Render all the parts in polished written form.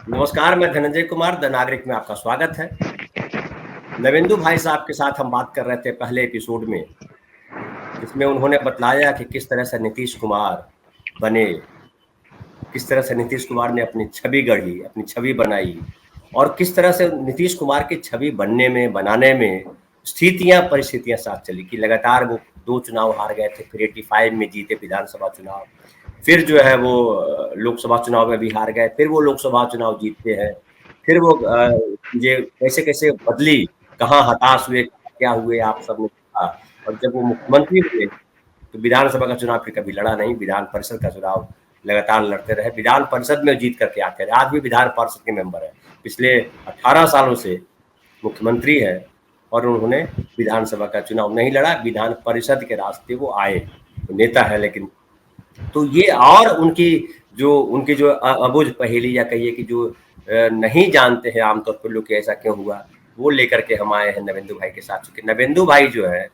नमस्कार, मैं धनंजय कुमार द नागरिक में आपका स्वागत है। नवेंदु भाई साहब के साथ हम बात कर रहे थे पहले एपिसोड में, जिसमें उन्होंने बतलाया कि किस तरह से नीतीश कुमार बने, किस तरह से नीतीश कुमार ने अपनी छवि गढ़ी, अपनी छवि बनाई, और किस तरह से नीतीश कुमार की छवि बनने में, बनाने में परिस्थितियां साथ चली कि लगातार वो 2 चुनाव हार गए थे, फिर 85 में जीते विधानसभा चुनाव, फिर जो है वो लोकसभा चुनाव में भी हार गए, फिर वो लोकसभा चुनाव जीतते हैं, फिर वो ये कैसे-कैसे बदली, कहाँ हताश हुए, क्या हुए आप सबने देखा। और जब वो मुख्यमंत्री हुए, तो विधानसभा का चुनाव फिर कभी लड़ा नहीं, विधान परिषद का चुनाव लगातार लड़ते रहे, विधान परिषद में जीत करके आते रहे। आज भी विधान परिषद के मेंबर हैं, पिछले 18 सालों से मुख्यमंत्री है और उन्होंने विधानसभा का चुनाव नहीं लड़ा, विधान परिषद के रास्ते वो आए, तो नेता है। लेकिन तो ये और उनकी जो अबुझ पहेली, या कहिए कि जो नहीं जानते हैं आमतौर पर लोग कि ऐसा क्यों हुआ, वो लेकर के हम आए हैं नवेंदु भाई के साथ। क्योंकि नवेंदु भाई जो है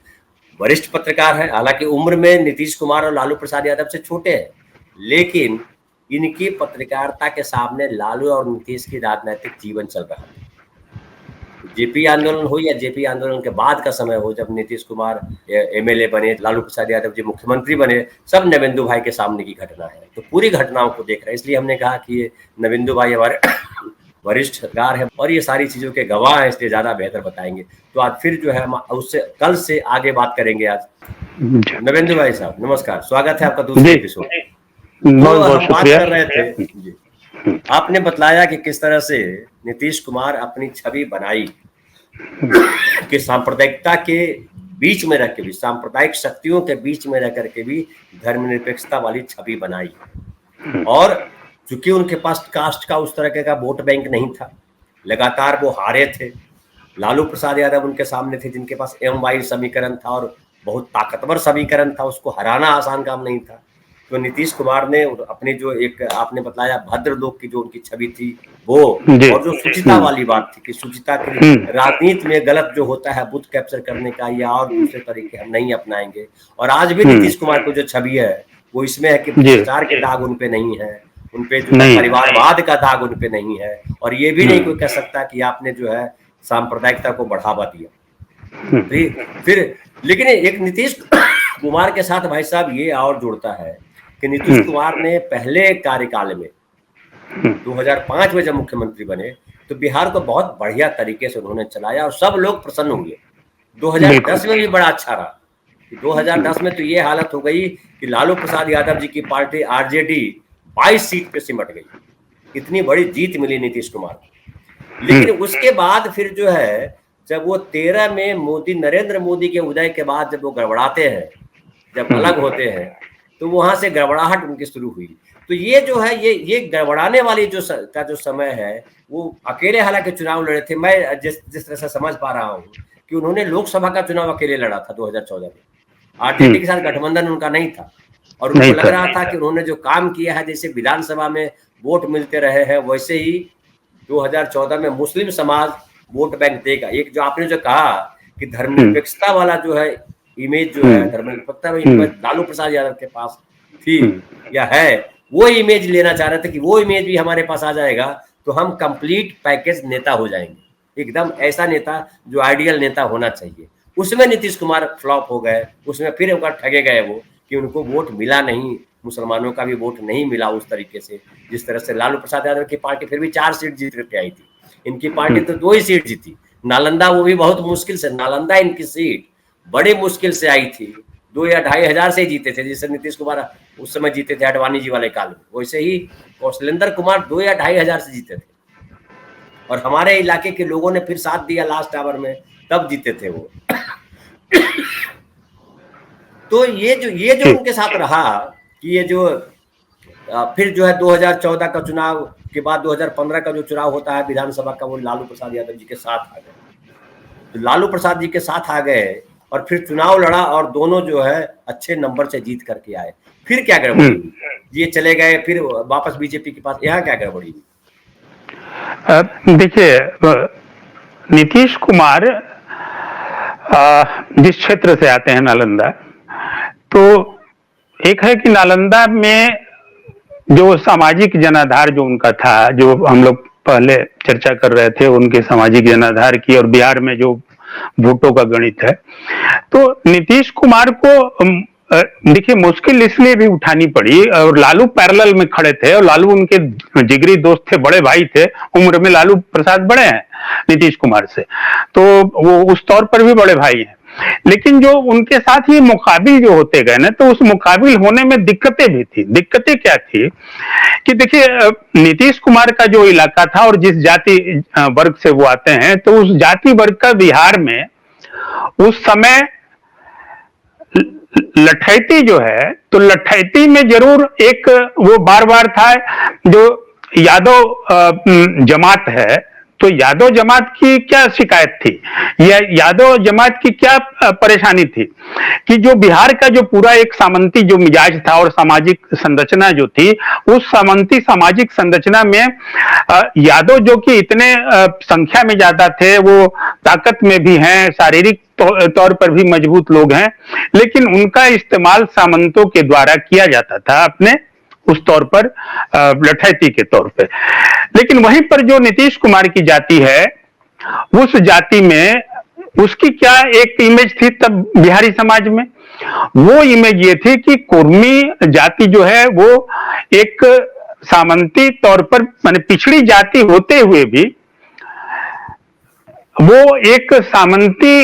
वरिष्ठ पत्रकार है, हालांकि उम्र में नीतीश कुमार और लालू प्रसाद यादव से छोटे हैं, लेकिन इनकी पत्रकारिता के सामने लालू और नीतीश की राजनीतिक जीवन चल रहा है। जेपी आंदोलन हो या जेपी आंदोलन के बाद का समय हो, जब नीतीश कुमार एमएलए बने, लालू प्रसाद यादव जी मुख्यमंत्री बने, सब नवेंदु भाई के सामने की घटना है। तो पूरी घटनाओं को देख रहे हैं, इसलिए हमने कहा कि ये नवेंदु भाई हमारे वरिष्ठ पत्रकार है और ये सारी चीजों के गवाह हैं, इसलिए ज्यादा बेहतर बताएंगे। तो आज फिर जो है हम उससे कल से आगे बात करेंगे। आज नवेंदु भाई साहब नमस्कार, स्वागत है आपका दूसरे एपिसोड। तो हम बात कर रहे थे जी, आपने बतलाया कि किस तरह से नीतीश कुमार अपनी छवि बनाई कि सांप्रदायिकता के बीच में रह के भी, सांप्रदायिक शक्तियों के बीच में रह करके भी धर्मनिरपेक्षता वाली छवि बनाई। और चूंकि उनके पास कास्ट का उस तरह का वोट बैंक नहीं था, लगातार वो हारे थे। लालू प्रसाद यादव उनके सामने थे, जिनके पास MY समीकरण था और बहुत ताकतवर समीकरण था, उसको हराना आसान काम नहीं था। तो नीतीश कुमार ने अपनी जो एक आपने बताया भद्र लोग की जो उनकी छवि थी वो, और जो सुचिता वाली बात थी कि सुचिता की राजनीति में गलत जो होता है बुथ कैप्चर करने का या और दूसरे तरीके हम नहीं अपनाएंगे। और आज भी नीतीश कुमार को जो छवि है वो इसमें है कि भ्रष्टाचार के दाग उनपे नहीं है, उनपे जो परिवारवाद का दाग उनपे नहीं है, और ये भी नहीं कोई कह सकता कि आपने जो है सांप्रदायिकता को बढ़ावा दिया। फिर लेकिन एक नीतीश कुमार के साथ भाई साहब ये और जुड़ता है कि नीतीश कुमार ने पहले कार्यकाल में 2005 में जब मुख्यमंत्री बने तो बिहार को बहुत बढ़िया तरीके से उन्होंने चलाया और सब लोग प्रसन्न हुए। 2010 में भी बड़ा अच्छा रहा। 2010 में तो ये हालत हो गई कि लालू प्रसाद यादव जी की पार्टी RJD 22 सीट पे सिमट गई, इतनी बड़ी जीत मिली नीतीश कुमार को। लेकिन उसके बाद फिर जो है जब वो 13 में नरेंद्र मोदी के उदय के बाद जब वो गड़बड़ाते हैं, जब अलग होते हैं, तो वहां से गड़बड़ाहट उनकी शुरू हुई। तो ये जो है ये गड़बड़ाने वाली जो समय है, वो अकेले हालांकि चुनाव लड़े थे। मैं जिस तरह से समझ पा रहा हूँ कि उन्होंने लोकसभा का चुनाव अकेले लड़ा था 2014 में, RJD के साथ गठबंधन उनका नहीं था। और उनको लग रहा था कि उन्होंने जो काम किया है, जैसे विधानसभा में वोट मिलते रहे हैं, वैसे ही 2014 में मुस्लिम समाज वोट बैंक देगा। एक जो आपने जो कहा कि धर्मनिरपेक्षता वाला जो है इमेज जो है, धर्मनिरपेक्षता लालू प्रसाद यादव के पास थी या है, वो इमेज लेना चाह रहे थे कि वो इमेज भी हमारे पास आ जाएगा तो हम कंप्लीट पैकेज नेता हो जाएंगे, एकदम ऐसा नेता जो आइडियल नेता होना चाहिए। उसमें नीतीश कुमार फ्लॉप हो गए, उसमें फिर उनका ठगे गए वो कि उनको वोट मिला नहीं, मुसलमानों का भी वोट नहीं मिला उस तरीके से जिस तरह से लालू प्रसाद यादव की पार्टी फिर भी 4 सीट जीत करके आई थी, इनकी पार्टी तो 2 ही सीट जीती। नालंदा वो भी बहुत मुश्किल से, नालंदा इनकी सीट बड़ी मुश्किल से आई थी, 2 या 2,500 हजार से जीते थे, जिससे नीतीश कुमार उस समय जीते थे अडवाणी जी वाले काल में। वैसे ही कौशलेंद्र कुमार 2 या 2,500 हजार से जीते थे, और हमारे इलाके के लोगों ने फिर साथ दिया लास्ट आवर में, तब जीते थे वो। तो ये जो उनके साथ रहा कि ये जो फिर जो है 2014 का चुनाव के बाद 2015 का जो चुनाव होता है विधानसभा का, वो लालू प्रसाद यादव जी के साथ आ गए। तो लालू प्रसाद जी के साथ आ गए और फिर चुनाव लड़ा और दोनों जो है अच्छे नंबर से जीत करके आए। फिर क्या गड़बड़ी हुई, ये चले गए फिर वापस बीजेपी के पास, यहाँ क्या गड़बड़ी हुई? देखिए, नीतीश कुमार जिस क्षेत्र से आते हैं नालंदा, तो एक है कि नालंदा में जो सामाजिक जनाधार जो उनका था, जो हम लोग पहले चर्चा कर रहे थे उनके सामाजिक जनाधार की, और बिहार में जो वोटों का गणित है, तो नीतीश कुमार को देखिए मुश्किल इसलिए भी उठानी पड़ी, और लालू पैरेलल में खड़े थे, और लालू उनके जिगरी दोस्त थे, बड़े भाई थे, उम्र में लालू प्रसाद बड़े हैं नीतीश कुमार से, तो वो उस तौर पर भी बड़े भाई हैं। लेकिन जो उनके साथ ही मुकाबिल जो होते गए ना, तो उस मुकाबिल होने में दिक्कतें भी थी। दिक्कतें क्या थी कि देखिए नीतीश कुमार का जो इलाका था और जिस जाति वर्ग से वो आते हैं, तो उस जाति वर्ग का बिहार में उस समय लठैती जो है, तो लठैती में जरूर एक वो बार बार था जो यादव जमात है, तो यादव जमात की क्या शिकायत थी या यादव जमात की क्या परेशानी थी कि जो बिहार का जो पूरा एक सामंती जो मिजाज था और सामाजिक संरचना जो थी, उस सामंती सामाजिक संरचना में यादव जो कि इतने संख्या में ज्यादा थे, वो ताकत में भी हैं, शारीरिक तौर पर भी मजबूत लोग हैं, लेकिन उनका इस्तेमाल सामंतों के द्वारा किया जाता था अपने उस तौर पर लठैती के तौर पे। लेकिन वहीं पर जो नीतीश कुमार की जाति है, उस जाति में उसकी क्या एक इमेज थी तब बिहारी समाज में, वो इमेज ये थी कि कुर्मी जाति जो है वो एक सामंती तौर पर माने पिछड़ी जाति होते हुए भी वो एक सामंती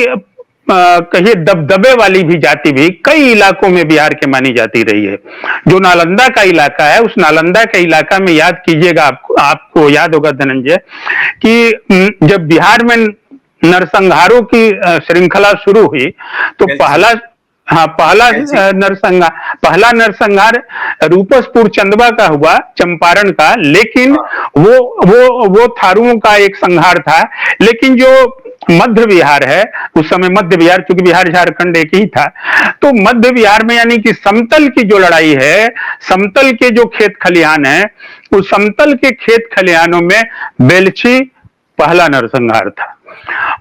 कहिए दबदबे वाली भी जाति भी कई इलाकों में बिहार के मानी जाती रही है। जो नालंदा का इलाका है, उस नालंदा के इलाका में याद कीजिएगा, आपको याद होगा धनंजय कि जब बिहार में नरसंहारों की श्रृंखला शुरू हुई, तो पहला नरसंहार रूपसपुर चंदवा का हुआ, चंपारण का, लेकिन वो थारुओं का एक संहार था। लेकिन जो मध्य बिहार है, उस समय मध्य बिहार, क्योंकि बिहार झारखंड एक ही था, तो मध्य बिहार में यानी कि समतल की जो लड़ाई है, समतल के जो खेत खलिहान है, उस समतल के खेत खलिहानों में बेलछी पहला नरसंहार था।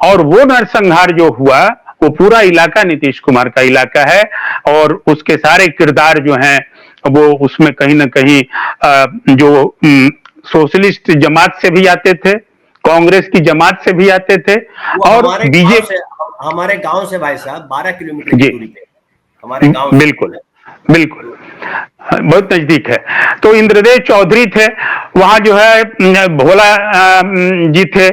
और वो नरसंहार जो हुआ, वो पूरा इलाका नीतीश कुमार का इलाका है, और उसके सारे किरदार जो हैं वो उसमें कहीं ना कहीं जो सोशलिस्ट जमात से भी आते थे, कांग्रेस की जमात से भी आते थे, और बीजेपी हमारे गांव से भाई साहब 12 किलोमीटर की दूरी पे हमारे गांव, बिल्कुल बिल्कुल बहुत नजदीक है। तो इंद्रदेव चौधरी थे वहां, जो है भोला जी थे,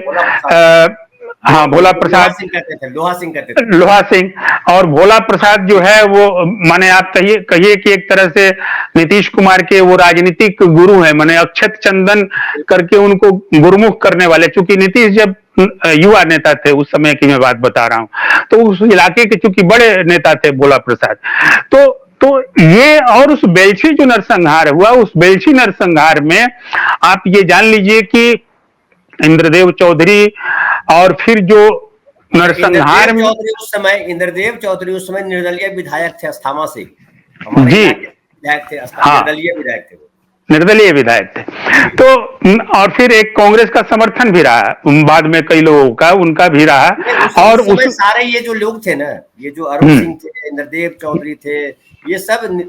हाँ भोला प्रसाद लोहा सिंह, और भोला प्रसाद जो है वो माने आप कहिए कि एक तरह से नीतीश कुमार के वो राजनीतिक गुरु हैं, माने अक्षत चंदन करके उनको गुरुमुख करने वाले। चूंकि नीतीश जब युवा नेता थे, उस समय की मैं बात बता रहा हूं, तो उस इलाके के चूंकि बड़े नेता थे भोला प्रसाद, तो ये, और उस बेलछी जो नरसंहार हुआ, उस बेलछी नरसंहार में आप ये जान लीजिए कि इंद्रदेव चौधरी, और फिर जो नरसंहार में इंद्रदेव चौधरी उस समय निर्दलीय विधायक थे अस्थामा से, जी विधायक थे, निर्दलीय विधायक थे, निर्दलीय विधायक थे। तो और फिर एक कांग्रेस का समर्थन भी रहा, बाद में कई लोगों का उनका भी रहा, और उस सारे ये जो लोग थे ना, ये जो अरुण सिंह थे, इंद्रदेव चौधरी थे, ये सब,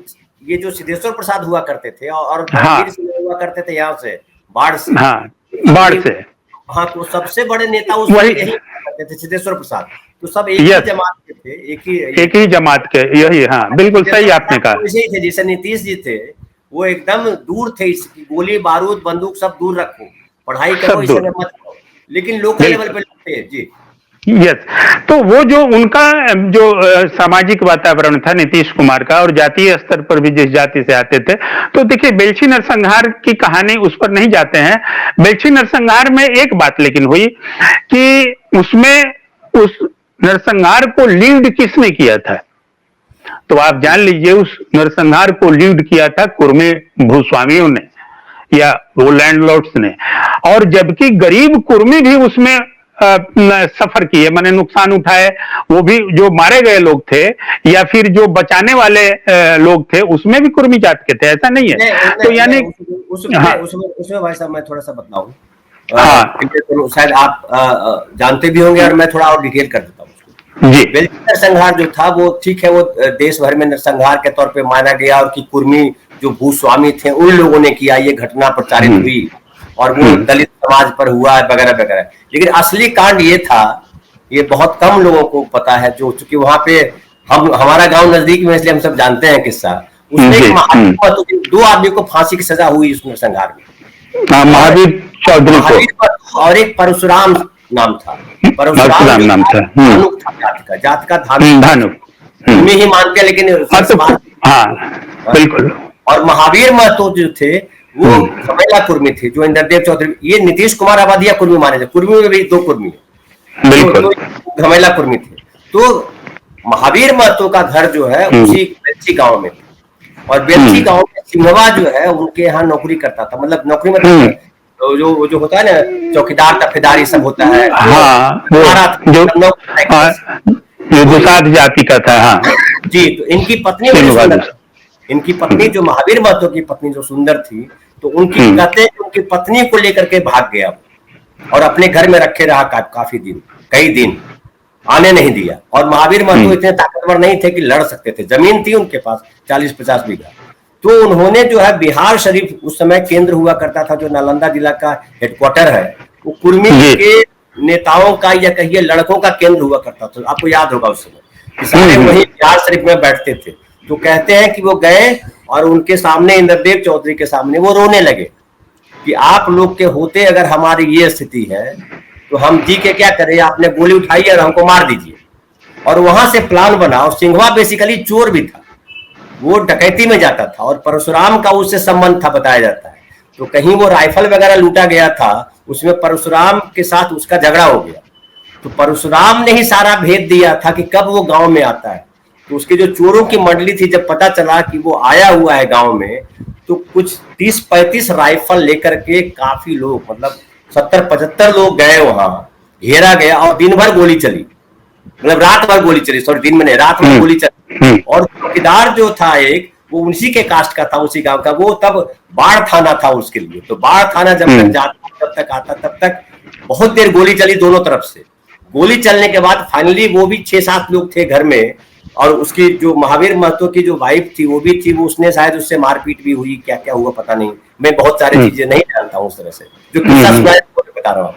ये जो सिद्धेश्वर प्रसाद हुआ करते थे, और हुआ करते थे यहाँ से बाढ़ से, बाढ़ से, हाँ, तो सबसे बड़े नेता उस यही करते थे, सिद्धेश्वर प्रसाद, तो सब एक ही जमात के थे, एक ही जमात के, यही, हाँ बिल्कुल सही आपने कहा। वैसे थे जैसे नीतीश जी थे, वो एकदम दूर थे, गोली बारूद बंदूक सब दूर रखो, पढ़ाई करो, इसे मत करो, लेकिन लोकल लेवल पे थे जी। यस, तो वो जो उनका जो सामाजिक वातावरण था नीतीश कुमार का, और जातीय स्तर पर भी जिस जाति से आते थे, तो देखिए बेलछी नरसंहार की कहानी उस पर नहीं जाते हैं। बेलछी नरसंहार में एक बात लेकिन हुई कि उसमें उस नरसंहार को लीड किसने किया था, तो आप जान लीजिए उस नरसंहार को लीड किया था कुर्मी भूस्वामियों ने या वो लैंडलॉर्ड्स ने, और जबकि गरीब कुर्मी भी उसमें सफर किए, माने नुकसान उठाए, वो भी जो मारे गए लोग थे या फिर जो बचाने वाले लोग थे, उसमें भी कुर्मी जात के थे, ऐसा नहीं है। तो यानी उसमें भाई साहब मैं थोड़ा सा बताऊं, तो शायद आप जानते भी होंगे, और मैं थोड़ा और डिटेल कर देता हूँ जी। बेलछी नरसंहार जो था वो ठीक है, वो देश भर में नरसंहार के तौर पे माना गया, और कि कुर्मी जो भूस्वामी थे उन लोगों ने किया, ये घटना प्रचारित हुई, और वो दलित समाज पर हुआ है वगैरह वगैरह। लेकिन असली कांड ये था, ये बहुत कम लोगों को पता है, जो चूंकि वहां पे हमारा गांव नजदीक में, इसलिए हम सब जानते हैं किस्सा। उसमें एक महावीर, 2 आदमी को फांसी की सजा हुई उस नरसंहार में, महावीर चौधरी को, और एक परशुराम नाम था। परशुराम नाम था, धानुक था, जात का धानुक ही मानते हैं, लेकिन बिल्कुल। और महावीर महतो जो थे वो घमेला कुर्मी थे, जो इंद्रदेव चौधरी, ये नीतीश कुमार आबादिया कुर्मी माने थे, कुर्मी में भी 2 कुर्मी बिल्कुल, तो घमेला कुर्मी थे। तो महावीर महतो का घर जो है उसी बेलची गांव में, और बेलची गांव में सिंहवा जो है उनके यहाँ नौकरी करता था, मतलब नौकरी में जो होता है ना, चौकीदार तफेदारी सब होता है, जो जाति का था। हाँ जी। तो इनकी पत्नी इनकी पत्नी जो महावीर महतो की पत्नी जो सुंदर थी, तो उनकी कहते हैं उनकी पत्नी को लेकर के भाग गया और अपने घर में रखे रहा काफी दिन, कई दिन आने नहीं दिया। और महावीर महतो इतने ताकतवर नहीं थे कि लड़ सकते थे, जमीन थी उनके पास 40-50 बीघा। तो उन्होंने जो है बिहार शरीफ उस समय केंद्र हुआ करता था, जो नालंदा जिला का हेडक्वार्टर है, वो कुर्मी के नेताओं का या कहिए लड़कों का केंद्र हुआ करता था। आपको याद होगा उस समय कि सारे वही बिहार शरीफ में बैठते थे। तो कहते हैं कि वो गए और उनके सामने, इंद्रदेव चौधरी के सामने वो रोने लगे कि आप लोग के होते अगर हमारी ये स्थिति है तो हम जी के क्या करें, आपने गोली उठाई और हमको मार दीजिए। और वहां से प्लान बना, और सिंघवा बेसिकली चोर भी था, वो डकैती में जाता था और परशुराम का उससे संबंध था बताया जाता है। तो कहीं वो राइफल वगैरह लूटा गया था, उसमें परशुराम के साथ उसका झगड़ा हो गया। तो परशुराम ने ही सारा भेद दिया था कि कब वो गांव में आता है। तो उसके जो चोरों की मंडली थी, जब पता चला कि वो आया हुआ है गांव में, तो कुछ 30-35 राइफल लेकर के काफी लोग, मतलब 70-75 लोग गए वहां, घेरा गया और दिन भर गोली चली, मतलब रात भर गोली चली, सॉरी दिन में नहीं, रात भर गोली चली। और चौकीदार जो था एक, वो उसी के कास्ट का था, उसी गांव का, वो तब बाढ़ थाना था उसके लिए। तो बाढ़ थाना जब तक जाता तब तक आता, तब तक बहुत देर गोली चली दोनों तरफ से। गोली चलने के बाद फाइनली वो भी 6-7 लोग थे घर में, और उसकी जो महावीर महतो की जो वाइफ थी वो भी थी, वो उसने शायद उससे मारपीट भी हुई, क्या क्या हुआ पता नहीं, मैं बहुत सारी चीजें नहीं जानता हूँ उस तरह से, जो किस्सा सुनाया बता रहा हूँ।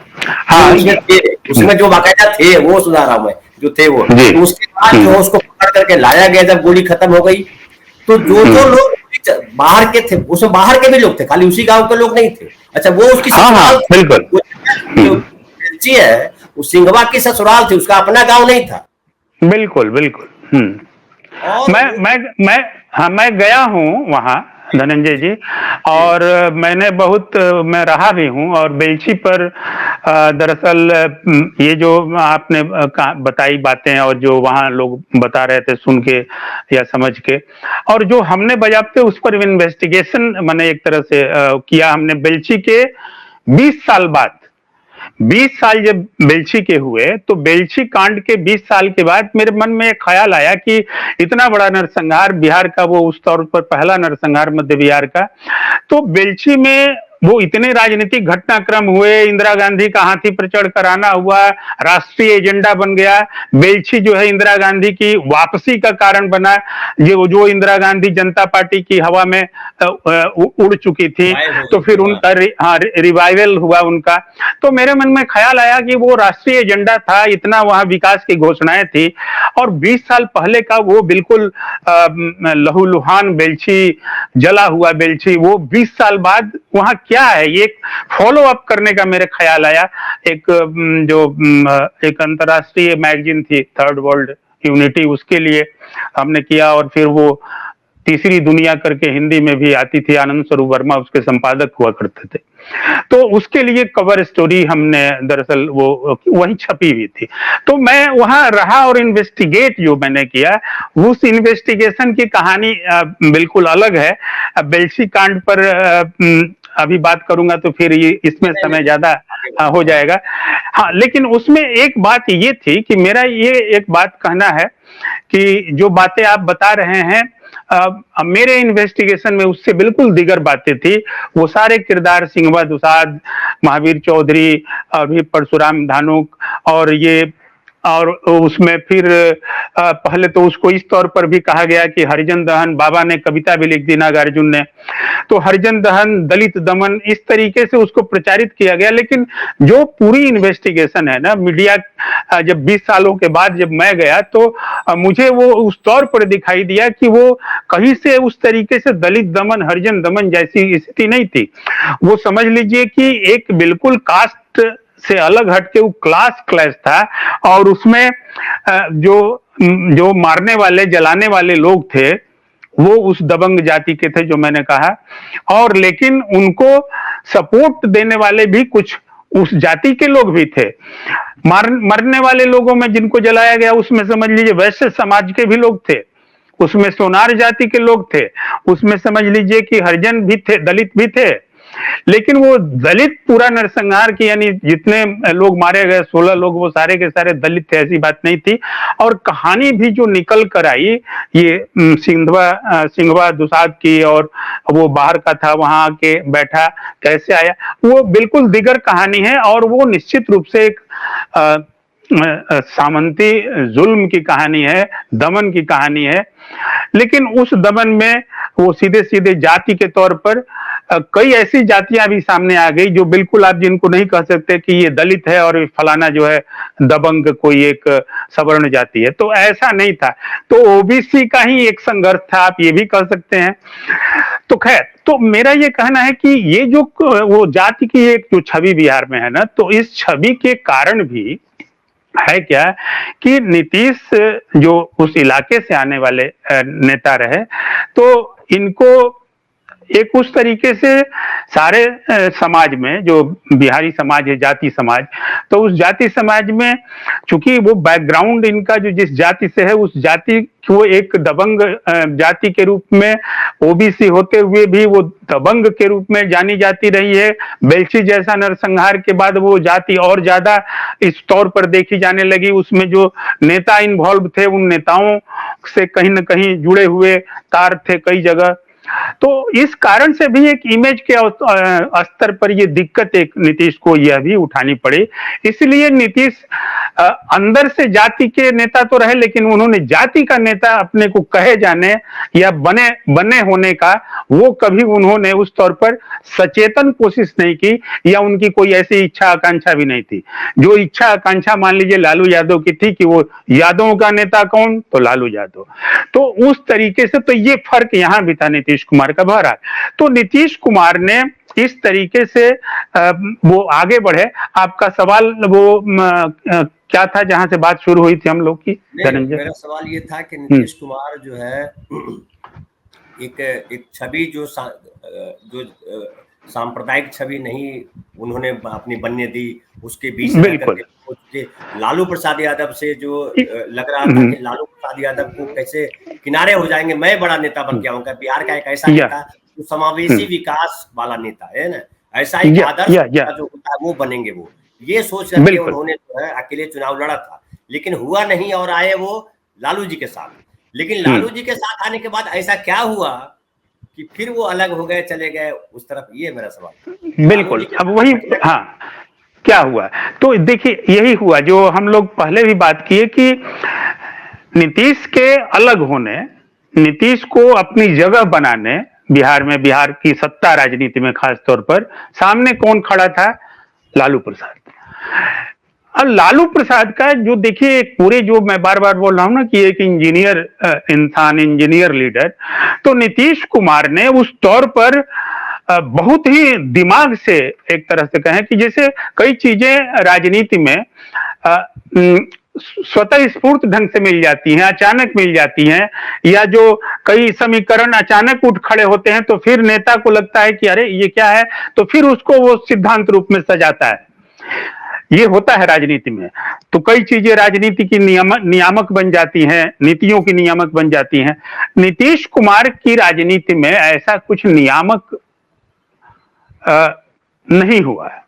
उसमें जो बाकायदा थे वो सुना रहा हूँ मैं, जो थे वो। तो उसके बाद जो उसको पकड़ करके लाया गया, जब गोली खत्म हो गई, तो जो लोग बाहर के थे, उसमें बाहर के भी लोग थे, खाली उसी गांव के लोग नहीं थे। अच्छा, वो उसकी जो है, उस सिंघवा की ससुराल थी, उसका अपना गांव नहीं था। बिल्कुल बिल्कुल। मैं गया हूँ वहाँ धनंजय जी, और मैं रहा भी हूँ। और बेलछी पर दरअसल ये जो आपने बताई बातें, और जो वहाँ लोग बता रहे थे सुन के या समझ के, और जो हमने बजाबते उस पर इन्वेस्टिगेशन मैंने एक तरह से किया हमने। बेलछी के 20 साल बाद, 20 साल जब बेलछी के हुए, तो बेलछी कांड के 20 साल के बाद मेरे मन में एक ख्याल आया कि इतना बड़ा नरसंहार बिहार का, वो उस तौर पर पहला नरसंहार मध्य बिहार का, तो बेलछी में वो इतने राजनीतिक घटनाक्रम हुए, इंदिरा गांधी का हाथी पर चढ़ कर आना हुआ, राष्ट्रीय एजेंडा बन गया। बेलछी जो है इंदिरा गांधी की वापसी का कारण बना, जो इंदिरा गांधी जनता पार्टी की हवा में उड़ चुकी थी, तो फिर उनका रिवाइवल हुआ उनका। तो मेरे मन में ख्याल आया कि वो राष्ट्रीय एजेंडा था, इतना वहां विकास की घोषणाएं थी, और 20 साल पहले का वो बिल्कुल लहूलुहान बेलछी, जला हुआ बेलछी, वो 20 साल बाद वहां क्या है, ये फॉलो अप करने का मेरे ख्याल आया। एक एक अंतरराष्ट्रीय मैगजीन थी थर्ड वर्ल्ड यूनिटी, उसके लिए हमने किया, और फिर वो तीसरी दुनिया करके हिंदी में भी आती थी, आनंद स्वरूप वर्मा उसके संपादक हुआ करते थे। तो उसके लिए कवर स्टोरी हमने दरअसल वो वही छपी हुई थी। तो मैं वहां रहा और इन्वेस्टिगेट जो मैंने किया, उस इन्वेस्टिगेशन की कहानी बिल्कुल अलग है। बेलछी कांड पर अभी बात करूंगा तो फिर ये इसमें समय ज्यादा हो जाएगा। हाँ, लेकिन उसमें एक बात ये थी कि मेरा ये एक बात कहना है कि जो बातें आप बता रहे हैं, मेरे इन्वेस्टिगेशन में उससे बिल्कुल दिगर बातें थी। वो सारे किरदार, सिंघवा दुसाद, महावीर चौधरी, और भी परशुराम धानुक, और ये और उसमें फिर पहले तो उसको इस तौर पर भी कहा गया कि हरिजन दहन, बाबा ने कविता भी लिख दी नागार्जुन ने, तो हरिजन दहन, दलित दमन, इस तरीके से उसको प्रचारित किया गया। लेकिन जो पूरी इन्वेस्टिगेशन है ना, मीडिया जब 20 सालों के बाद जब मैं गया तो मुझे वो उस तौर पर दिखाई दिया कि वो कहीं से उस तरीके से दलित दमन, हरिजन दमन जैसी स्थिति नहीं थी। वो समझ लीजिए कि एक बिल्कुल कास्ट से अलग हटके वो क्लास क्लैश था, और उसमें जो जो मारने वाले, जलाने वाले लोग थे वो उस दबंग जाति के थे जो मैंने कहा, और लेकिन उनको सपोर्ट देने वाले भी कुछ उस जाति के लोग भी थे। मरने वाले लोगों में जिनको जलाया गया उसमें समझ लीजिए वैश्य समाज के भी लोग थे, उसमें सोनार जाति के लोग थे, उसमें समझ लीजिए कि हरिजन भी थे, दलित भी थे। लेकिन वो दलित पूरा नरसंहार की, यानी जितने लोग मारे गए 16 लोग, वो सारे के सारे दलित थे, ऐसी बात नहीं थी। और कहानी भी जो निकल कर आई ये सिंघवा दुसाद की, और वो बाहर का था, वहां के बैठा, कैसे आया, वो बिल्कुल दिगर कहानी है। और वो निश्चित रूप से एक सामंती जुल्म की कहानी है, दमन की कहानी है। लेकिन उस दमन में वो सीधे सीधे जाति के तौर पर कई ऐसी जातियां भी सामने आ गई जो बिल्कुल आप जिनको नहीं कह सकते कि ये दलित है और फलाना जो है दबंग कोई एक सवर्ण जाति है, तो ऐसा नहीं था। तो ओबीसी का ही एक संघर्ष था, आप ये भी कह सकते हैं। तो खैर, तो मेरा ये कहना है कि ये जो वो जाति की एक जो छवि बिहार में है ना, तो इस छवि के कारण भी है क्या कि नीतीश जो उस इलाके से आने वाले नेता रहे, तो इनको एक उस तरीके से सारे समाज में, जो बिहारी समाज है, जाति समाज, तो उस जाति समाज में चूंकि वो बैकग्राउंड इनका जो जिस जाति से है, उस जाति वो एक दबंग जाति के रूप में, ओबीसी होते हुए भी वो दबंग के रूप में जानी जाती रही है। बेल्छी जैसा नरसंहार के बाद वो जाति और ज्यादा इस तौर पर देखी जाने लगी। उसमें जो नेता इन्वॉल्व थे, उन नेताओं से कहीं न कहीं जुड़े हुए तार थे कई जगह। तो इस कारण से भी एक इमेज के स्तर पर ये दिक्कत एक नीतीश को यह भी उठानी पड़ी। इसलिए नीतीश अंदर से जाति के नेता तो रहे, लेकिन उन्होंने जाति का नेता अपने को कहे जाने या बने होने का वो कभी उन्होंने उस तौर पर सचेतन कोशिश नहीं की, या उनकी कोई ऐसी इच्छा आकांक्षा भी नहीं थी। जो इच्छा आकांक्षा मान लीजिए लालू यादव की थी कि वो यादवों का नेता कौन, तो लालू यादव। तो उस तरीके से तो ये फर्क यहां भी था नीतीश कुमार का बहरहाल। तो नीतीश कुमार ने इस तरीके से वो आगे बढ़े। आपका सवाल वो क्या था जहां से बात शुरू हुई थी हम लोग की? मेरा सवाल ये था कि नीतीश कुमार जो है एक छवि जो सांप्रदायिक छवि नहीं उन्होंने अपनी बनने दी, उसके बीच लालू प्रसाद यादव से जो लग रहा था कि लालू प्रसाद यादव को कैसे किनारे हो जाएंगे, मैं बड़ा नेता बन के आऊंगा, बिहार का एक ऐसा नेता जो समावेशी विकास वाला नेता है ना, ऐसा एक आदर्श जो होता है वो बनेंगे, वो ये सोच करके उन्होंने जो है अकेले चुनाव लड़ा था। लेकिन हुआ नहीं और आए वो लालू जी के साथ। लेकिन लालू जी के साथ आने के बाद ऐसा क्या हुआ कि फिर वो अलग हो गए, चले गए उस तरफ? ये मेरा सवाल। बिल्कुल, अब वही, हाँ, क्या हुआ? तो देखिए यही हुआ जो हम लोग पहले भी बात किए कि नीतीश के अलग होने, नीतीश को अपनी जगह बनाने बिहार में, बिहार की सत्ता राजनीति में खास तौर पर सामने कौन खड़ा था? लालू प्रसाद। और लालू प्रसाद का जो देखिए एक पूरे, जो मैं बार बार बोल रहा हूं ना कि एक इंजीनियर इंसान, इंजीनियर लीडर, तो नीतीश कुमार ने उस तौर पर बहुत ही दिमाग से, एक तरह से कहें कि जैसे कई चीजें राजनीति में स्वतः स्फूर्त ढंग से मिल जाती हैं, अचानक मिल जाती हैं, या जो कई समीकरण अचानक उठ खड़े होते हैं, तो फिर नेता को लगता है कि अरे ये क्या है, तो फिर उसको वो सिद्धांत रूप में सजाता है। ये होता है राजनीति में। तो कई चीजें राजनीति की नियामक बन जाती हैं, नीतियों की नियामक बन जाती हैं। नीतीश कुमार की राजनीति में ऐसा कुछ नियामक नहीं हुआ है।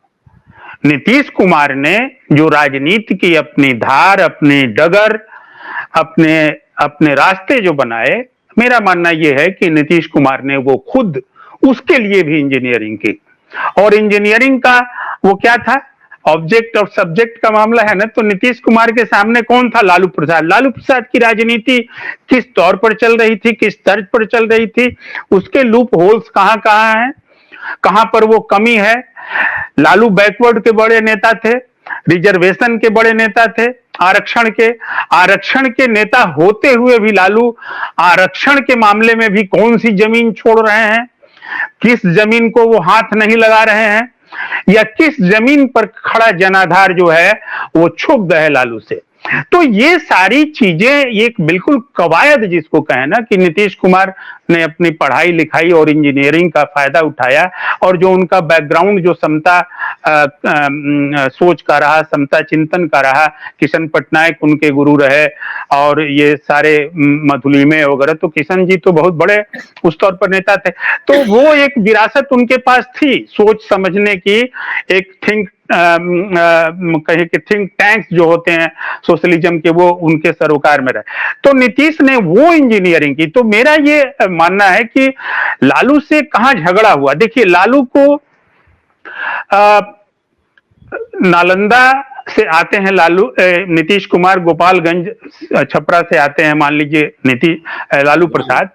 नीतीश कुमार ने जो राजनीति की अपनी धार, अपनी डगर, अपने रास्ते जो बनाए, मेरा मानना यह है कि नीतीश कुमार ने वो खुद उसके लिए भी इंजीनियरिंग की। और इंजीनियरिंग का वो क्या था? ऑब्जेक्ट और सब्जेक्ट का मामला है ना, तो नीतीश कुमार के सामने कौन था? लालू प्रसाद। लालू प्रसाद की राजनीति किस तौर पर चल रही थी, किस तर्ज पर चल रही थी, उसके लूप होल्स कहां कहां हैं, कहां पर वो कमी है। लालू बैकवर्ड के बड़े नेता थे, रिजर्वेशन के बड़े नेता थे, आरक्षण के नेता होते हुए भी लालू आरक्षण के मामले में भी कौन सी जमीन छोड़ रहे हैं, किस जमीन को वो हाथ नहीं लगा रहे हैं, या किस जमीन पर खड़ा जनाधार जो है वो क्षुब्ध है लालू से। तो ये सारी चीजें एक बिल्कुल कवायद जिसको कहें ना, कि नीतीश कुमार ने अपनी पढ़ाई लिखाई और इंजीनियरिंग का फायदा उठाया, और जो उनका बैकग्राउंड जो समता सोच का रहा, समता चिंतन का रहा, किशन पटनायक उनके गुरु रहे, और ये सारे मधुलिमे वगैरह, तो किशन जी तो बहुत बड़े उस तौर पर नेता थे। तो वो एक विरासत उनके पास थी सोच समझने की, एक कहे कि थिंक टैंक्स जो होते हैं सोशलिज्म के, वो उनके सरोकार में रहे। तो नीतीश ने वो इंजीनियरिंग की। तो मेरा ये मानना है कि लालू से कहां झगड़ा हुआ। देखिए, लालू को नालंदा से आते हैं नीतीश कुमार, गोपालगंज छपरा से आते हैं, मान लीजिए लालू प्रसाद।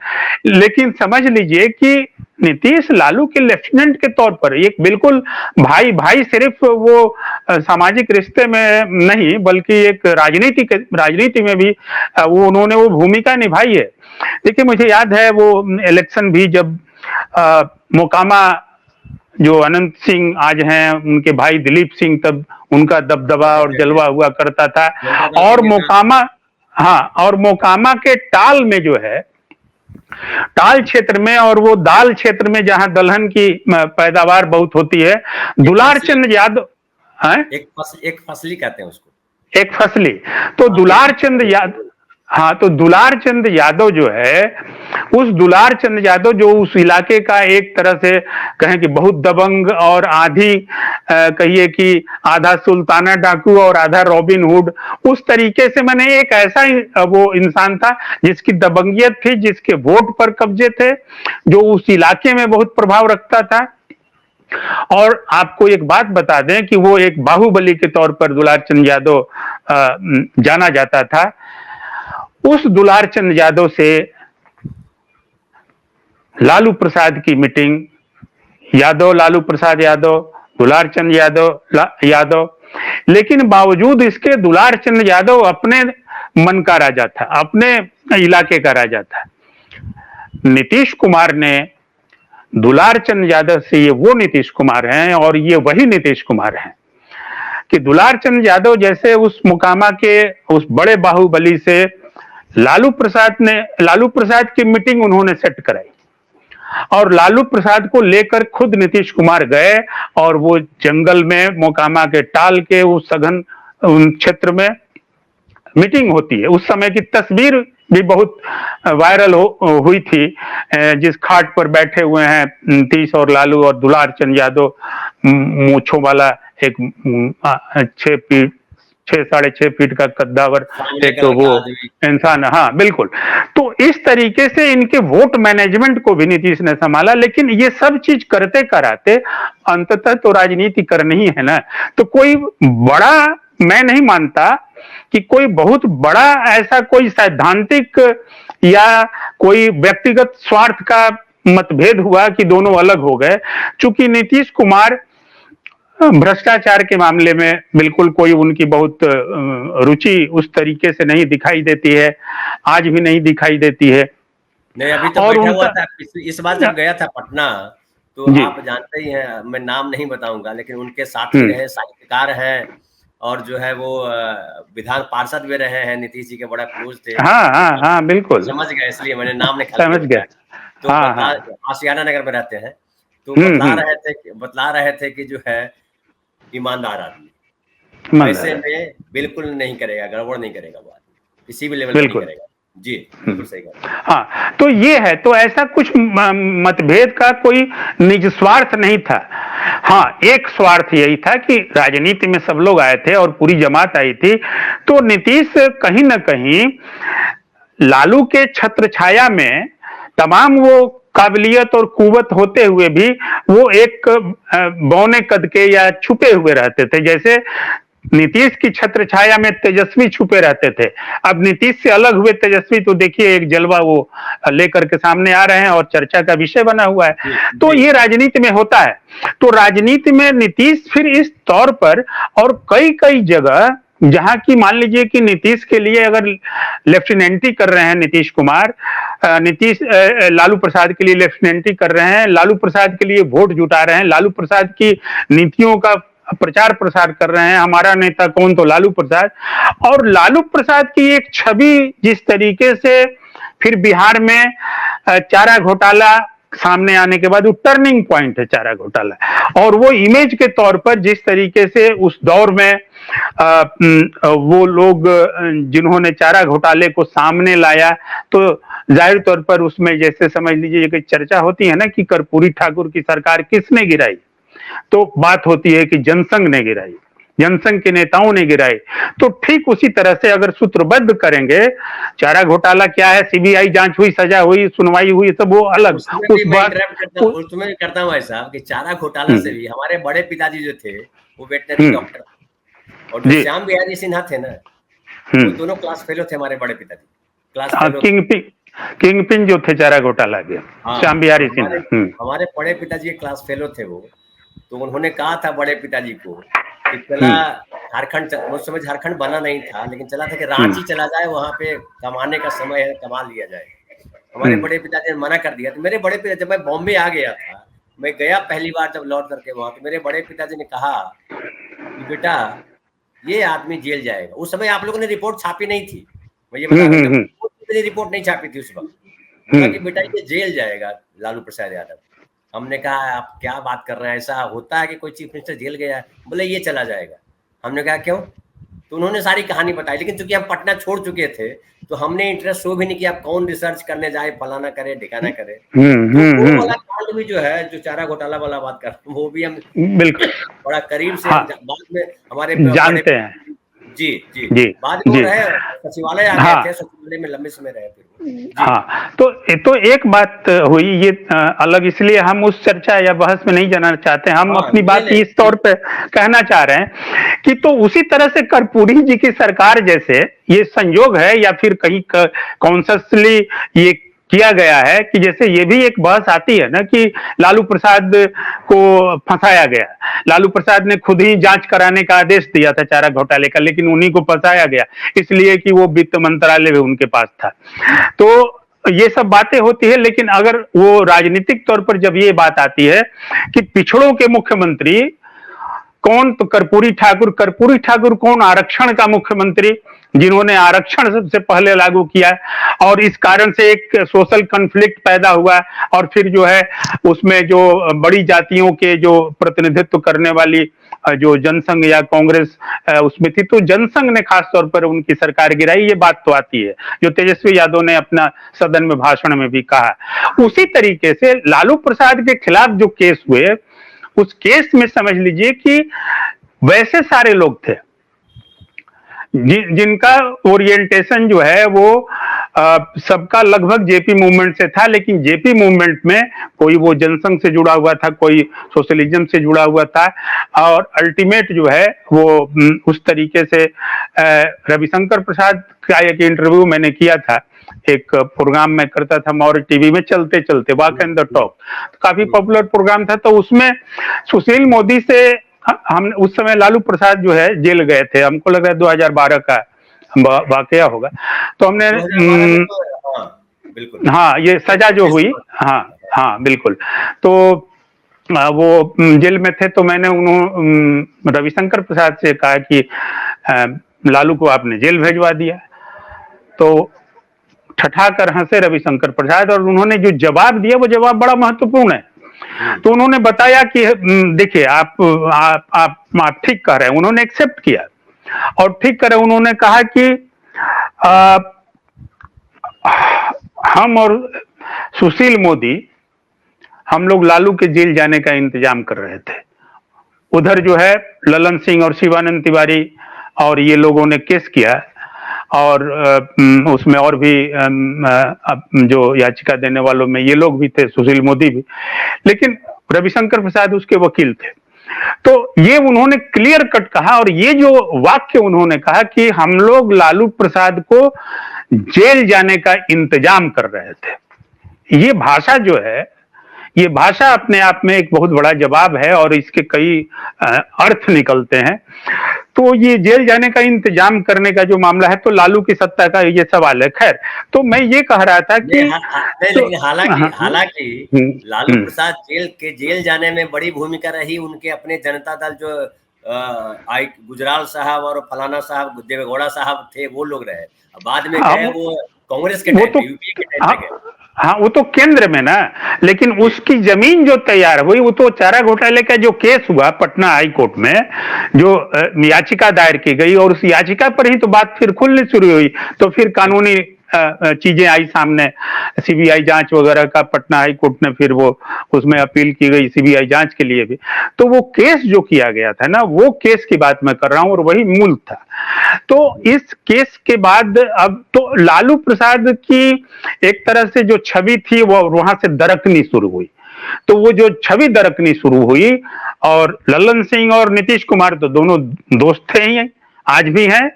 लेकिन समझ लीजिए कि नीतीश लालू के लेफ्टिनेंट के तौर पर, एक बिल्कुल भाई सिर्फ वो सामाजिक रिश्ते में नहीं, बल्कि एक राजनीति में भी उन्होंने वो भूमिका निभाई है। देखिए, मुझे याद है वो इलेक्शन भी जब मोकामा, जो अनंत सिंह आज हैं, उनके भाई दिलीप सिंह, तब उनका दबदबा और जलवा हुआ करता था। और मोकामा के टाल में जो है, टाल क्षेत्र में और वो दाल क्षेत्र में जहां दलहन की पैदावार बहुत होती है, दुलार चंद यादव, एक फसली कहते हैं उसको, एक फसली। तो दुलार चंद यादव, तो दुलार चंद यादव जो है, उस दुलार चंद यादव जो उस इलाके का एक तरह से कहें कि बहुत दबंग और आधी कहिए कि आधा सुल्ताना डाकू और आधा रॉबिन हुड, उस तरीके से मैंने एक ऐसा वो इंसान था जिसकी दबंगियत थी, जिसके वोट पर कब्जे थे, जो उस इलाके में बहुत प्रभाव रखता था। और आपको एक बात बता दें कि वो एक बाहुबली के तौर पर दुलार चंद यादव जाना जाता था। उस दुलार चंद यादव से लालू प्रसाद की मीटिंग, लालू प्रसाद यादव, दुलार चंद यादव, लेकिन बावजूद इसके दुलार चंद यादव अपने मन का राजा था, अपने इलाके का राजा था। नीतीश कुमार ने दुलार चंद यादव से, ये वो नीतीश कुमार हैं और ये वही नीतीश कुमार हैं कि दुलार चंद यादव जैसे उस मुकामा के उस बड़े बाहुबली से लालू प्रसाद की मीटिंग उन्होंने सेट कराई, और लालू प्रसाद को लेकर खुद नीतीश कुमार गए, और वो जंगल में मोकामा के टाल के उस सघन क्षेत्र में मीटिंग होती है। उस समय की तस्वीर भी बहुत वायरल हुई थी, जिस खाट पर बैठे हुए हैं नीतीश और लालू, और दुलार चंद यादव मूंछों वाला एक 6.5 फीट का कद्दावर एक वो इंसान। हाँ बिल्कुल। तो इस तरीके से इनके वोट मैनेजमेंट को भी नीतीश ने संभाला। लेकिन ये सब चीज करते कराते अंततः तो राजनीति करनी ही है ना। तो कोई बड़ा, मैं नहीं मानता कि कोई बहुत बड़ा ऐसा कोई सैद्धांतिक या कोई व्यक्तिगत स्वार्थ का मतभेद हुआ कि दोनों अलग हो गए। चूंकि नीतीश कुमार भ्रष्टाचार के मामले में बिल्कुल कोई उनकी बहुत रुचि उस तरीके से नहीं दिखाई देती है, आज भी नहीं दिखाई देती है। नहीं, अभी तो बैठा हुआ था। इस बार जब गया था पटना, तो आप जानते ही हैं, मैं नाम नहीं बताऊंगा, लेकिन उनके साथी रहे साहित्यकार हैं, और जो है वो विधान पार्षद भी रहे हैं, नीतीश जी के बड़ा क्लोज थे। हाँ बिल्कुल समझ गए, इसलिए मैंने नाम नहीं समझ गया। तो आशियाना नगर में रहते हैं, तो बतला रहे थे कि जो है ईमानदार आदमी, ऐसे में बिल्कुल नहीं करेगा, गड़बड़ नहीं करेगा, बात किसी भी लेवल पर नहीं करेगा। जी बिल्कुल सही कहा। हाँ, तो ये है, तो ऐसा कुछ मतभेद का कोई निज स्वार्थ नहीं था। हाँ, एक स्वार्थ यही था कि राजनीति में सब लोग आए थे और पूरी जमात आई थी, तो नीतीश कहीं ना कहीं लालू के छत्र छाया में तमाम वो काबिलियत और कुवत होते हुए भी वो एक बौने कद के या छुपे हुए रहते थे। जैसे नीतीश की छत्र छाया में तेजस्वी छुपे रहते थे, अब नीतीश से अलग हुए तेजस्वी तो देखिए एक जलवा वो लेकर के सामने आ रहे हैं और चर्चा का विषय बना हुआ है। तो ये राजनीति में होता है। तो राजनीति में नीतीश फिर इस तौर पर और कई कई जगह जहां की मान लीजिए कि नीतीश के लिए अगर लेफ्टिनेंटी कर रहे हैं नीतीश कुमार, नीतीश लालू प्रसाद के लिए लेफ्टिनेंटी कर रहे हैं, लालू प्रसाद के लिए वोट जुटा रहे हैं, लालू प्रसाद की नीतियों का प्रचार प्रसार कर रहे हैं, हमारा नेता कौन तो लालू प्रसाद, और लालू प्रसाद की एक छवि जिस तरीके से फिर बिहार में चारा घोटाला सामने आने के बाद वो टर्निंग पॉइंट है चारा घोटाला, और वो इमेज के तौर पर जिस तरीके से उस दौर में वो लोग जिन्होंने चारा घोटाले को सामने लाया, तो जाहिर तौर पर उसमें जैसे समझ लीजिए कि चर्चा होती है ना कि कर्पूरी ठाकुर की सरकार किसने गिराई, तो बात होती है कि जनसंघ ने गिराई, जनसंघ के नेताओं ने गिराई। तो ठीक उसी तरह से अगर सूत्रबद्ध करेंगे, चारा घोटाला क्या है, सीबीआई जांच हुई, सजा हुई, सुनवाई हुई, सब वो अलग। उस बात उसमें करता हूँ भाई साहब कि चारा घोटाला से भी हमारे बड़े पिताजी जो थे वो वेटनरी डॉक्टर, और जो श्याम बिहारी सिन्हा थे ना, वो दोनों क्लास फेलो थे हमारे बड़े पिताजी, क्लास फेलो। किंगपिन जो थे चारा घोटाला के, श्याम बिहारी सिन्हा, हमारे बड़े पिताजी के क्लास फेलो थे वो। तो उन्होंने कहा था बड़े पिताजी को कि चला झारखंड, उस समय झारखंड बना नहीं था, लेकिन चला था कि रांची चला जाए, वहां पे कमाने का समय है, कमा लिया जाए। हमारे बड़े पिताजी ने मना कर दिया। तो मेरे बड़े पिताजी, जब मैं बॉम्बे आ गया था, मैं गया पहली बार जब लौट करके वहां, तो मेरे बड़े पिताजी ने कहा कि बेटा ये आदमी जेल जाएगा। उस समय आप लोगों ने रिपोर्ट छापी नहीं थी, मैं ये बता रहा हूँ, रिपोर्ट नहीं छापी थी उस वक्त, कि बेटा ये जेल जाएगा लालू प्रसाद यादव। हमने कहा आप क्या बात कर रहे हैं, ऐसा होता है कि कोई चीफ मिनिस्टर जेल गया है? बोले ये चला जाएगा। हमने कहा क्यों? तो उन्होंने सारी कहानी बताई, लेकिन चूंकि हम पटना छोड़ चुके थे तो हमने इंटरेस्ट शो भी नहीं किया, कौन रिसर्च करने जाए, फलाना करे ढिकाना करे। तो वो वाला कांड भी जो है, जो चारा घोटाला वाला बात कर, वो भी हम बिल्कुल बड़ा करीब से बाद में हमारे जानते हैं। जी जी जी, बाद में रहे सचिवालय आ गए थे, सचिवालय में लंबे समय रहे फिर। हाँ, तो एक बात हुई, ये अलग, इसलिए हम उस चर्चा या बहस में नहीं जाना चाहते, हम अपनी बात इस तौर पे कहना चाह रहे हैं कि तो उसी तरह से कर्पूरी जी की सरकार जैसे ये संयोग है, या फिर कहीं कॉन्शियसली ये किया गया है कि जैसे ये भी एक बहस आती है ना कि लालू प्रसाद को फंसाया गया, लालू प्रसाद ने खुद ही जांच कराने का आदेश दिया था चारा घोटाले का, लेकिन उन्हीं को फंसाया गया इसलिए कि वो वित्त मंत्रालय भी उनके पास था। तो ये सब बातें होती है, लेकिन अगर वो राजनीतिक तौर पर जब ये बात आती है कि पिछड़ों के मुख्यमंत्री कौन, तो कर्पूरी ठाकुर कौन, आरक्षण का मुख्यमंत्री जिन्होंने आरक्षण सबसे पहले लागू किया, और इस कारण से एक सोशल कॉन्फ्लिक्ट पैदा हुआ, और फिर जो है उसमें जो बड़ी जातियों के जो प्रतिनिधित्व करने वाली जो जनसंघ या कांग्रेस उसमें थी, तो जनसंघ ने खास तौर पर उनकी सरकार गिराई, ये बात तो आती है जो तेजस्वी यादव ने अपना सदन में भाषण में भी कहा। उसी तरीके से लालू प्रसाद के खिलाफ जो केस हुए, उस केस में समझ लीजिए कि वैसे सारे लोग थे जिनका ओरिएंटेशन जो है वो सबका लगभग जेपी मूवमेंट से था, लेकिन जेपी मूवमेंट में कोई वो जनसंघ से जुड़ा हुआ था, कोई सोशलिज्म से जुड़ा हुआ था, और अल्टीमेट जो है वो उस तरीके से रविशंकर प्रसाद का एक इंटरव्यू मैंने किया था, एक प्रोग्राम में करता था मौर्य टीवी में, चलते चलते वॉक एंड द टॉक, काफी पॉपुलर प्रोग्राम था। तो उसमें सुशील मोदी से हम, उस समय लालू प्रसाद जो है जेल गए थे, हमको लग रहा है 2012 का वाकया होगा, तो हमने हाँ ये सजा जो हुई, हाँ बिल्कुल, तो वो जेल में थे, तो मैंने उन्होंने रविशंकर प्रसाद से कहा कि लालू को आपने जेल भेजवा दिया, तो ठठा कर हंसे रविशंकर प्रसाद, और उन्होंने जो जवाब दिया वो जवाब बड़ा महत्वपूर्ण है। तो उन्होंने बताया कि देखिए आप ठीक कह रहे हैं, उन्होंने एक्सेप्ट किया और ठीक कर रहे, उन्होंने कहा कि हम और सुशील मोदी, हम लोग लालू के जेल जाने का इंतजाम कर रहे थे, उधर जो है ललन सिंह और शिवानंद तिवारी और ये लोगों ने केस किया, और उसमें और भी जो याचिका देने वालों में ये लोग भी थे, सुशील मोदी भी, लेकिन रविशंकर प्रसाद उसके वकील थे। तो ये उन्होंने क्लियर कट कहा, और ये जो वाक्य उन्होंने कहा कि हम लोग लालू प्रसाद को जेल जाने का इंतजाम कर रहे थे, ये भाषा जो है, ये भाषा अपने आप में एक बहुत बड़ा जवाब है और इसके कई अर्थ निकलते हैं। तो ये जेल जाने का इंतजाम करने का जो मामला है, तो लालू की सत्ता का ये सवाल है। खैर, तो मैं ये कह रहा था कि लेकिन हालांकि लालू प्रसाद जेल जाने में बड़ी भूमिका रही उनके अपने जनता दल जो गुजराल साहब और फलाना साहब, देवेगौड़ा साहब थे, वो लोग रहे। बाद में गए वो कांग्रेस के टाइम पे, यूपीए के टाइम पे गए। हाँ, वो तो केंद्र में ना, लेकिन उसकी जमीन जो तैयार हुई, वो तो चारा घोटाले का जो केस हुआ पटना हाई कोर्ट में, जो याचिका दायर की गई, और उस याचिका पर ही तो बात फिर खुलनी शुरू हुई। तो फिर कानूनी चीजें आई सामने, सीबीआई जांच वगैरह का पटना हाई कोर्ट ने फिर वो उसमें अपील की गई सीबीआई जांच के लिए भी। तो वो केस जो किया गया था ना, वो केस की बात मैं कर रहा हूं, और वही मूल था। तो इस केस के बाद अब तो लालू प्रसाद की एक तरह से जो छवि थी वो वहां से दरकनी शुरू हुई। तो वो जो छवि दरकनी शुरू हुई, और लल्लन सिंह और नीतीश कुमार तो दोनों दोस्त थे ही, आज भी हैं,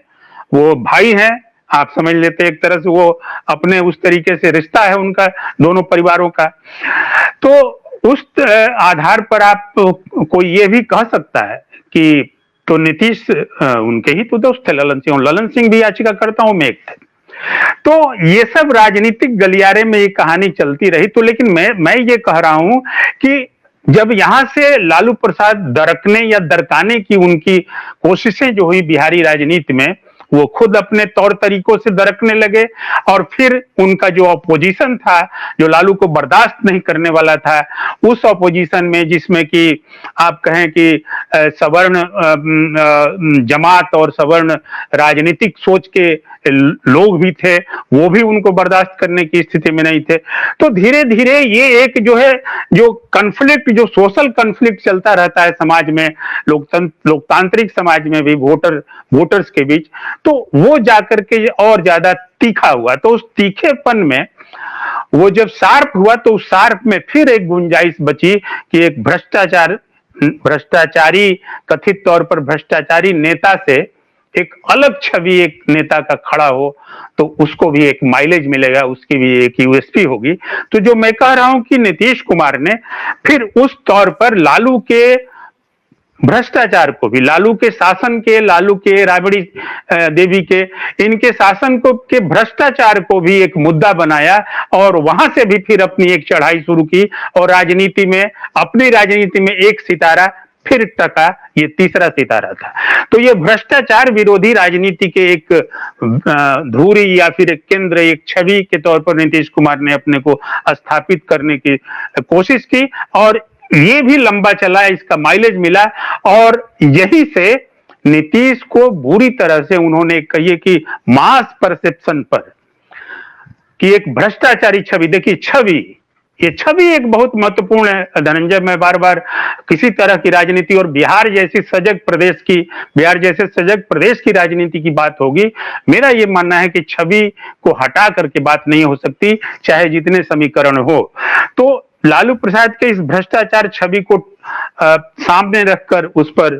वो भाई हैं, आप समझ लेते एक तरह से, वो अपने उस तरीके से रिश्ता है उनका दोनों परिवारों का। तो उस आधार पर आप कोई ये भी कह सकता है कि तो नीतीश उनके ही तो दोस्त थे ललन सिंह भी याचिकाकर्ताओं में एक थे। तो ये सब राजनीतिक गलियारे में ये कहानी चलती रही। तो लेकिन मैं ये कह रहा हूं कि जब यहां से लालू प्रसाद दरकने या दरकाने की उनकी कोशिशें जो हुई बिहारी राजनीति में, वो खुद अपने तौर तरीकों से दरकने लगे, और फिर उनका जो अपोजिशन था, जो लालू को बर्दाश्त नहीं करने वाला था, उस अपोजिशन में जिसमें कि आप कहें कि सवर्ण जमात और सवर्ण राजनीतिक सोच के लोग भी थे, वो भी उनको बर्दाश्त करने की स्थिति में नहीं थे। तो धीरे धीरे ये एक जो है, जो कन्फ्लिक्ट, जो सोशल कन्फ्लिक्ट चलता रहता है समाज में, लोकतांत्रिक समाज में भी वोटर्स के बीच, तो वो जाकर के और ज्यादा तीखा हुआ। तो उस तीखेपन में वो जब शार्प हुआ, तो उस शार्प में फिर एक गुंजाइश बची कि एक भ्रष्टाचारी, कथित तौर पर भ्रष्टाचारी नेता से एक अलग छवि एक नेता का खड़ा हो, तो उसको भी एक माइलेज मिलेगा, उसकी भी एक यूएसपी होगी। तो जो मैं कह रहा हूं कि नीतीश कुमार ने फिर उस तौर पर लालू के भ्रष्टाचार को भी, लालू के शासन के, लालू के, राबड़ी देवी के, इनके शासन को के भ्रष्टाचार को भी एक मुद्दा बनाया, और वहां से भी फिर अपनी एक चढ़ाई शुरू की, और राजनीति में, अपनी राजनीति में एक सितारा फिर टका, ये तीसरा सितारा था। तो ये भ्रष्टाचार विरोधी राजनीति के एक धुरी या फिर एक केंद्र, एक छवि के तौर पर नीतीश कुमार ने अपने को स्थापित करने की कोशिश की, और ये भी लंबा चला, इसका माइलेज मिला। और यही से नीतीश को बुरी तरह से उन्होंने कहिए कि मास परसेप्शन पर, कि एक भ्रष्टाचारी छवि, देखिए छवि, ये छवि एक बहुत महत्वपूर्ण है धनंजय। मैं बार बार किसी तरह की राजनीति और बिहार जैसे सजग प्रदेश की राजनीति की बात होगी, मेरा ये मानना है कि छवि को हटा करके बात नहीं हो सकती, चाहे जितने समीकरण हो। तो लालू प्रसाद के इस भ्रष्टाचार छवि को सामने रखकर उस पर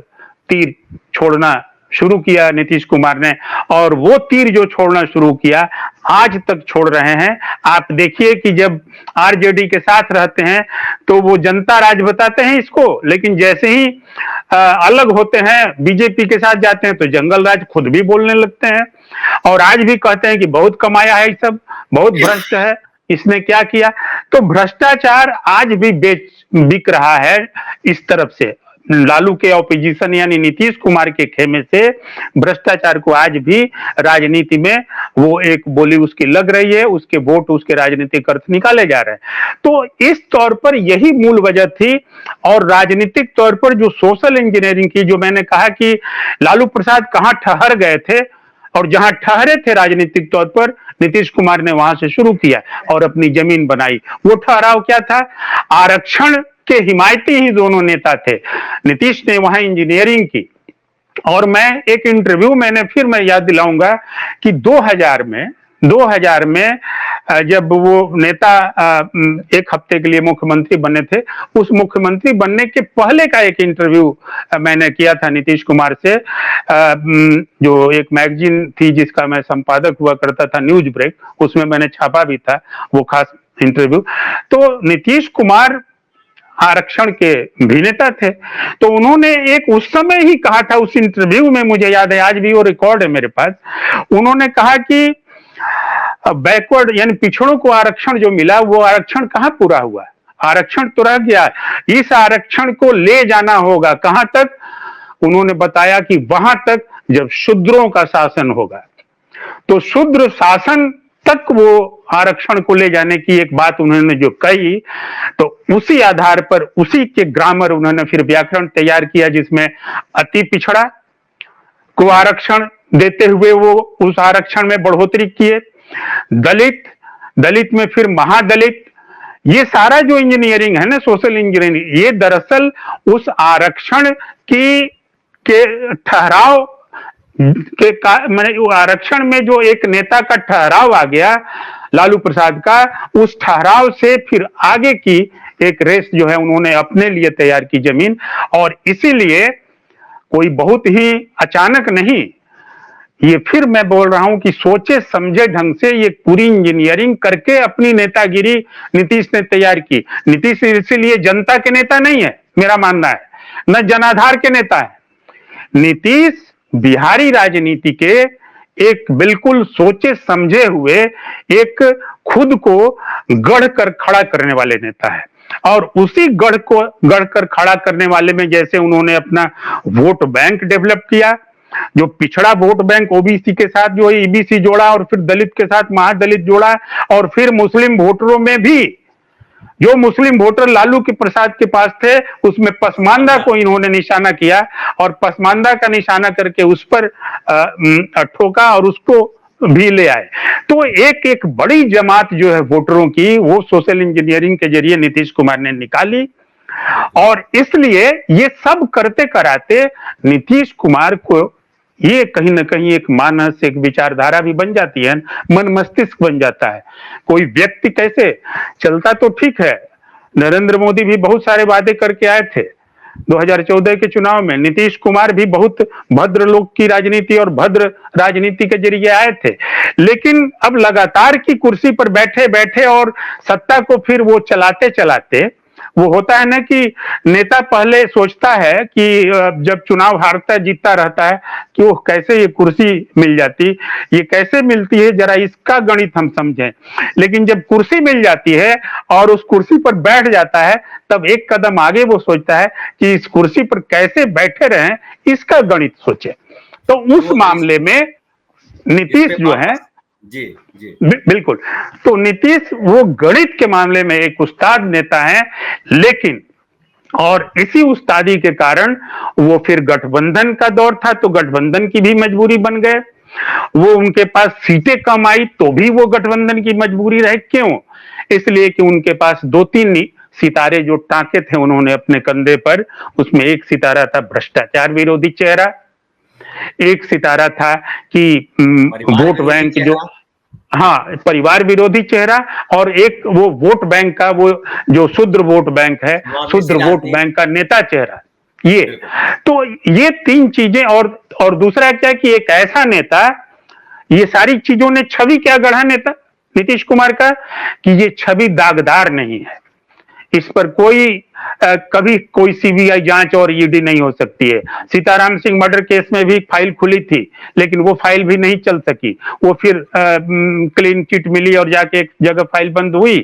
तीर छोड़ना शुरू किया नीतीश कुमार ने, और वो तीर जो छोड़ना शुरू किया आज तक छोड़ रहे हैं। आप देखिए कि जब आरजेडी के साथ रहते हैं तो वो जनता राज बताते हैं इसको, लेकिन जैसे ही अलग होते हैं, बीजेपी के साथ जाते हैं, तो जंगल राज खुद भी बोलने लगते हैं, और आज भी कहते हैं कि बहुत कमाया है, सब बहुत भ्रष्ट है, इसने क्या किया। तो भ्रष्टाचार आज भी बिक रहा है इस तरफ से, लालू के ऑपोजिशन यानी नीतीश कुमार के खेमे से भ्रष्टाचार को आज भी राजनीति में वो एक बोली उसकी लग रही है, उसके वोट, उसके राजनीतिक अर्थ निकाले जा रहे हैं। तो इस तौर पर यही मूल वजह थी। और राजनीतिक तौर पर जो सोशल इंजीनियरिंग की, जो मैंने कहा कि लालू प्रसाद कहां ठहर गए थे, और जहां ठहरे थे राजनीतिक तौर पर, नीतीश कुमार ने वहां से शुरू किया और अपनी जमीन बनाई। वो ठहराव क्या था? आरक्षण के हिमायती ही दोनों नेता थे। नीतीश ने वहां इंजीनियरिंग की, और मैं एक इंटरव्यू मैं याद दिलाऊंगा कि 2000 में जब वो नेता एक हफ्ते के लिए मुख्यमंत्री बने थे, उस मुख्यमंत्री बनने के पहले का एक इंटरव्यू मैंने किया था नीतीश कुमार से, जो एक मैगजीन थी जिसका मैं संपादक हुआ करता था, न्यूज ब्रेक, उसमें मैंने छापा भी था वो खास इंटरव्यू। तो नीतीश कुमार आरक्षण के भी नेता थे, तो उन्होंने एक उस समय ही कहा था उस इंटरव्यू में, मुझे याद है, आज भी वो रिकॉर्ड है मेरे पास। उन्होंने कहा कि बैकवर्ड यानी पिछड़ों को आरक्षण जो मिला वो आरक्षण कहां पूरा हुआ, आरक्षण तो रह गया, इस आरक्षण को ले जाना होगा कहां तक। उन्होंने बताया कि वहां तक जब शूद्रों का शासन होगा। तो शूद्र शासन तक वो आरक्षण को ले जाने की एक बात उन्होंने जो कही, तो उसी आधार पर उसी के ग्रामर उन्होंने फिर व्याकरण तैयार किया जिसमें अति पिछड़ा को आरक्षण देते हुए वो उस आरक्षण में बढ़ोतरी किए, दलित में फिर महादलित, ये सारा जो इंजीनियरिंग है ना, सोशल इंजीनियरिंग, ये दरअसल उस आरक्षण के ठहराव मैंने आरक्षण में जो एक नेता का ठहराव आ गया लालू प्रसाद का, उस ठहराव से फिर आगे की एक रेस जो है उन्होंने अपने लिए तैयार की जमीन। और इसीलिए कोई बहुत ही अचानक नहीं, ये फिर मैं बोल रहा हूं कि सोचे समझे ढंग से ये पूरी इंजीनियरिंग करके अपनी नेतागिरी नीतीश ने तैयार की। नीतीश इसीलिए जनता के नेता नहीं है, मेरा मानना है, न जनाधार के नेता है। नीतीश बिहारी राजनीति के एक बिल्कुल सोचे समझे हुए, एक खुद को गढ़ कर खड़ा करने वाले नेता है। और उसी गढ़ कर खड़ा करने वाले में जैसे उन्होंने अपना वोट बैंक डेवलप किया, जो पिछड़ा वोट बैंक ओबीसी के साथ जो ईबीसी जोड़ा, और फिर दलित के साथ महादलित जोड़ा, और फिर मुस्लिम वोटरों में भी जो मुस्लिम वोटर लालू के प्रसाद के पास थे उसमें पसमानदा को इन्होंने निशाना किया, और पसमानदा का निशाना करके उस पर ठोका और उसको भी ले आए। तो एक बड़ी जमात जो है वोटरों की, वो सोशल इंजीनियरिंग के जरिए नीतीश कुमार ने निकाली। और इसलिए ये सब करते कराते नीतीश कुमार को ये कहीं ना कहीं एक मानस, एक विचारधारा भी बन जाती है, मन मस्तिष्क बन जाता है। कोई व्यक्ति कैसे चलता तो ठीक है, नरेंद्र मोदी भी बहुत सारे वादे करके आए थे 2014 के चुनाव में, नीतीश कुमार भी बहुत भद्र लोग की राजनीति और भद्र राजनीति के जरिए आए थे, लेकिन अब लगातार की कुर्सी पर बैठे बैठे और सत्ता को फिर वो चलाते चलाते, वो होता है ना कि नेता पहले सोचता है कि जब चुनाव हारता जीतता रहता है कि वो कैसे ये कुर्सी मिल जाती, ये कैसे मिलती है, जरा इसका गणित हम समझें। लेकिन जब कुर्सी मिल जाती है और उस कुर्सी पर बैठ जाता है, तब एक कदम आगे वो सोचता है कि इस कुर्सी पर कैसे बैठे रहें, इसका गणित सोचे। तो उस मामले में नीतीश जो है, जी जी बिल्कुल, तो नीतीश वो गणित के मामले में एक उस्ताद नेता है, लेकिन और इसी उस्तादी के कारण वो फिर गठबंधन का दौर था तो गठबंधन की भी मजबूरी बन गए, वो उनके पास सीटें कम आई तो भी वो गठबंधन की मजबूरी रहे। क्यों? इसलिए कि उनके पास 2-3 सितारे जो टांके थे उन्होंने अपने कंधे पर, उसमें एक सितारा था भ्रष्टाचार विरोधी चेहरा, एक सितारा था कि वोट बैंक जो, हाँ, परिवार विरोधी चेहरा, और एक वो वोट बैंक का, वो जो शूद्र वोट बैंक है, शूद्र वोट बैंक का नेता चेहरा। ये तो ये 3 चीजें, और दूसरा क्या कि एक ऐसा नेता, ये सारी चीजों ने छवि क्या गढ़ा नेता नीतीश कुमार का कि ये छवि दागदार नहीं है, इस पर कभी कोई सीबीआई जांच और ईडी नहीं हो सकती है। सीताराम सिंह मर्डर केस में भी फाइल खुली थी, लेकिन वो फाइल भी नहीं चल सकी, वो फिर क्लीन चिट मिली और जाके एक जगह फाइल बंद हुई।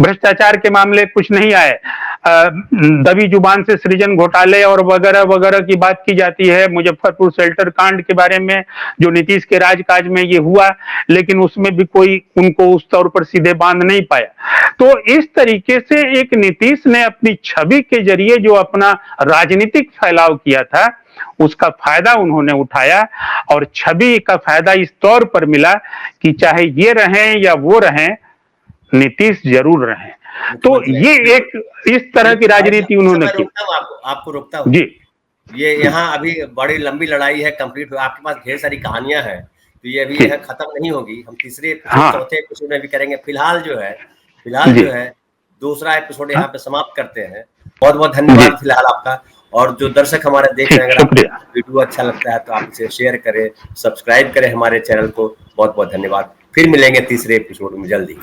भ्रष्टाचार के मामले कुछ नहीं आए, दबी जुबान से सृजन घोटाले और वगैरह वगैरह की बात की जाती है। मुजफ्फरपुर शेल्टर कांड के बारे में जो नीतीश के राजकाज में ये हुआ, लेकिन उसमें भी कोई उनको उस तौर पर सीधे बांध नहीं पाया। तो इस तरीके से एक नीतीश ने अपनी छवि के जरिए जो अपना राजनीतिक फैलाव किया था, उसका फायदा उन्होंने उठाया, और छवि का फायदा इस तौर पर मिला कि चाहे ये रहें या वो रहें, नीतीश जरूर रहें। तो ये एक इस तरह की राजनीति उन्होंने की। आपको रोकता हूं जी ये यहाँ अभी बड़ी लंबी लड़ाई है, कंप्लीट हो, आपके पास ढेर सारी कहानियां हैं, तो ये अभी यह खत्म नहीं होगी। हम तीसरे एपिसोड, हाँ चौथे एपिसोड में भी करेंगे। फिलहाल जो जी है दूसरा एपिसोड हाँ यहाँ पे समाप्त करते हैं। बहुत बहुत जी धन्यवाद फिलहाल आपका। और जो दर्शक हमारे देख रहे ठीक, हैं, अगर आपको शुक्रिया। वीडियो अच्छा लगता है तो आप इसे शेयर करें, सब्सक्राइब करें हमारे चैनल को। बहुत बहुत धन्यवाद। फिर मिलेंगे तीसरे एपिसोड में जल्दी।